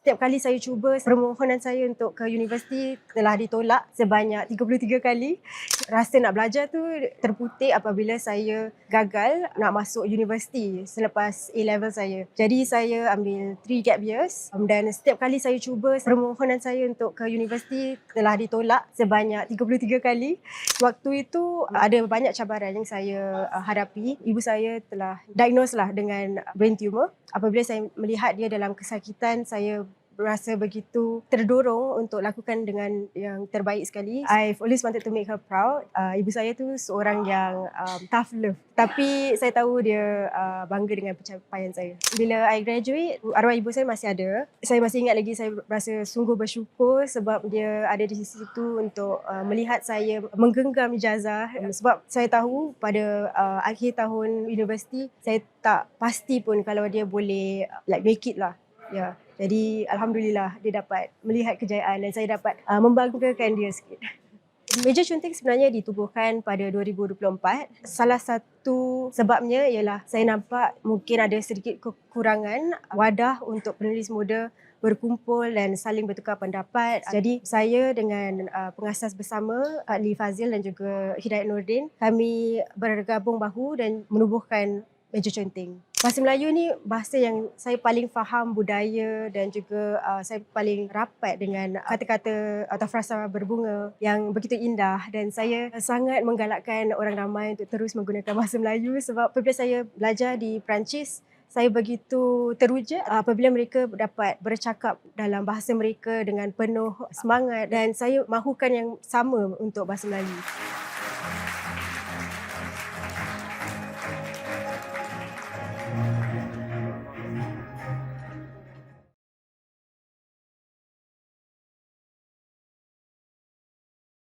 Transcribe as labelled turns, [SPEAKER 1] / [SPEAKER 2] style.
[SPEAKER 1] Setiap kali saya cuba, permohonan saya untuk ke universiti telah ditolak sebanyak 33 kali. Rasa nak belajar tu terputik apabila saya gagal nak masuk universiti selepas A-level saya. Jadi saya ambil 3 gap years dan setiap kali saya cuba, permohonan saya untuk ke universiti telah ditolak sebanyak 33 kali. Waktu itu ada banyak cabaran yang saya hadapi. Ibu saya telah diagnose lah dengan brain tumor. Apabila saya melihat dia dalam kesakitan, saya berasa begitu terdorong untuk lakukan dengan yang terbaik sekali. I've always wanted to make her proud. Ibu saya tu seorang yang tough love. Tapi saya tahu dia bangga dengan pencapaian saya. Bila I graduate, arwah ibu saya masih ada. Saya masih ingat lagi, saya rasa sungguh bersyukur sebab dia ada di situ untuk melihat saya menggenggam ijazah. Sebab saya tahu pada akhir tahun universiti, saya tak pasti pun kalau dia boleh make it lah. Ya. Jadi Alhamdulillah dia dapat melihat kejayaan dan saya dapat membanggakan dia sikit. Meja counting sebenarnya ditubuhkan pada 2024. Salah satu sebabnya ialah saya nampak mungkin ada sedikit kekurangan wadah untuk penulis muda berkumpul dan saling bertukar pendapat. Jadi saya dengan pengasas bersama Ali Fazil dan juga Hidayat Nordin, kami bergabung bahu dan menubuhkan Meja Counting. Bahasa Melayu ni bahasa yang saya paling faham budaya dan juga saya paling rapat dengan kata-kata atau frasa berbunga yang begitu indah, dan saya sangat menggalakkan orang ramai untuk terus menggunakan bahasa Melayu sebab apabila saya belajar di Perancis, saya begitu teruja apabila mereka dapat bercakap dalam bahasa mereka dengan penuh semangat, dan saya mahukan yang sama untuk bahasa Melayu.